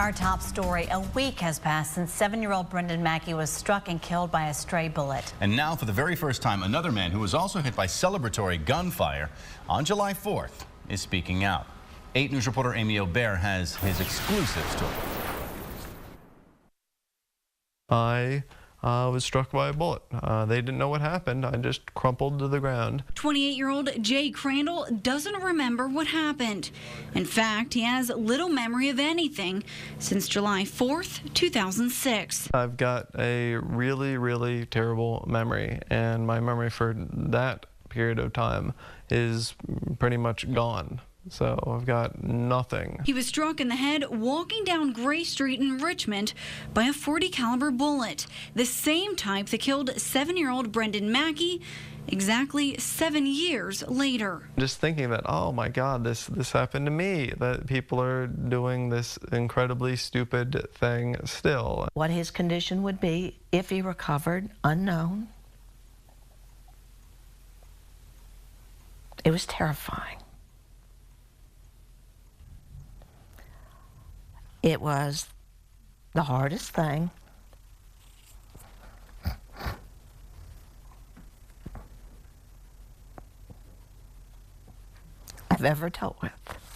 Our top story, a week has passed since 7-year-old Brendan Mackey was struck and killed by a stray bullet. And now, for the very first time, another man who was also hit by celebratory gunfire on July 4th is speaking out. 8 News reporter Amy Aubert has his exclusive story. I was struck by a bullet. They didn't know what happened. I just crumpled to the ground. 28-year-old Jay Crandell doesn't remember what happened. In fact, he has little memory of anything since July 4th, 2006. I've got a really, really terrible memory, and my memory for that period of time is pretty much gone. So I've got nothing. He was struck in the head walking down Gray Street in Richmond by a .40 caliber bullet, the same type that killed 7-year-old Brendan Mackey exactly 7 years later. Just thinking that, oh my God, this happened to me, that people are doing this incredibly stupid thing still. What his condition would be if he recovered, unknown. It was terrifying. It was the hardest thing I've ever dealt with.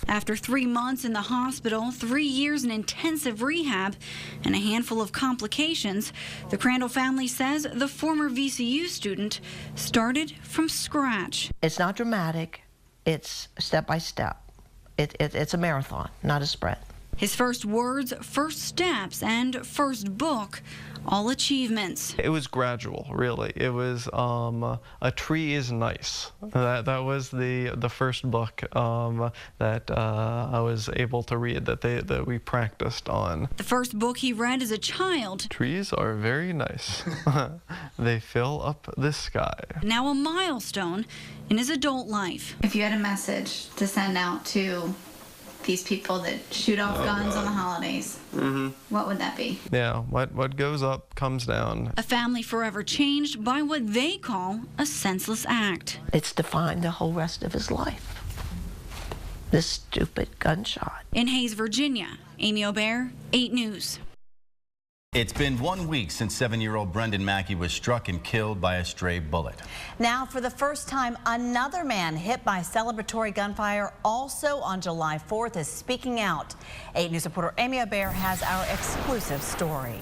After 3 months in the hospital, 3 years in intensive rehab, and a handful of complications, the Crandell family says the former VCU student started from scratch. It's not dramatic. It's step by step. It's a marathon, not a sprint. His first words, first steps, and first book, all achievements. It was gradual, really. It was A Tree is Nice. That was the first book that I was able to read, that we practiced on. The first book he read as a child. Trees are very nice. They fill up the sky. Now a milestone in his adult life. If you had a message to send out to these people that shoot off guns on the holidays, what would that be? Yeah, what goes up comes down. A family forever changed by what they call a senseless act. It's defined the whole rest of his life. This stupid gunshot. In Hayes, Virginia, Amy Aubert, 8 News. It's been 1 week since 7-year-old Brendan Mackey was struck and killed by a stray bullet. Now, for the first time, another man hit by celebratory gunfire also on July 4th is speaking out. 8 News reporter Amy Aubert has our exclusive story.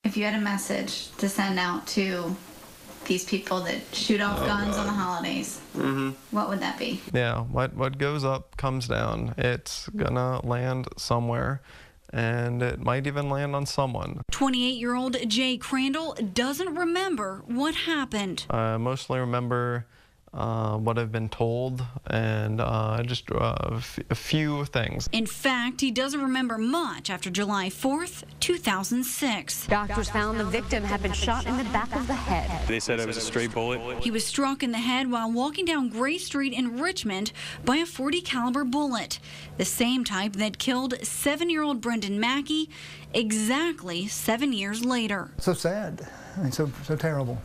If you had a message to send out to these people that shoot off guns on the holidays, what would that be? Yeah, what goes up comes down. It's gonna land somewhere, and it might even land on someone. 28-year-old Jay Crandell doesn't remember what happened. I mostly remember what I've been told, and just a few things. In fact, he doesn't remember much after July 4th, 2006. Doctors found the victim had been shot in the back of the head. They said it was a stray bullet. He was struck in the head while walking down Gray Street in Richmond by a .40 caliber bullet, the same type that killed 7-year-old Brendan Mackey exactly 7 years later. So sad. I mean, so terrible.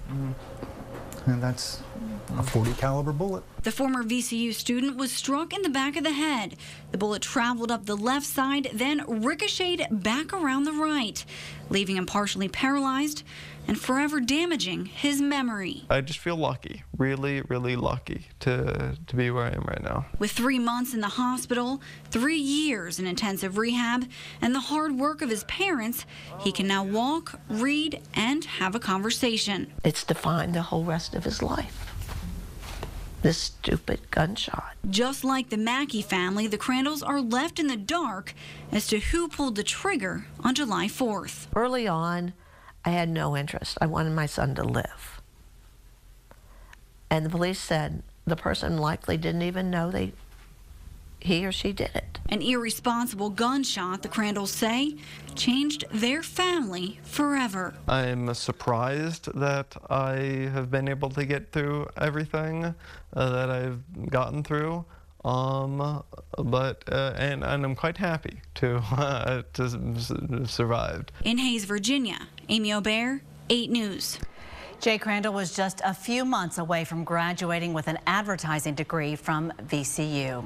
And that's a .40 caliber bullet. The former VCU student was struck in the back of the head. The bullet traveled up the left side, then ricocheted back around the right, leaving him partially paralyzed and forever damaging his memory. I just feel lucky, really, really lucky to be where I am right now. With 3 months in the hospital, 3 years in intensive rehab, and the hard work of his parents, he can now walk, read, and have a conversation. It's defined the whole rest of his life. This stupid gunshot. Just like the Mackey family, the Crandells are left in the dark as to who pulled the trigger on July 4th. Early on, I had no interest. I wanted my son to live. And the police said the person likely didn't even know he or she did it. An irresponsible gunshot, the Crandells say, changed their family forever. I'm surprised that I have been able to get through everything that I've gotten through, and I'm quite happy to have survived. In Hayes, Virginia, Amy Aubert, 8 News. Jay Crandell was just a few months away from graduating with an advertising degree from VCU.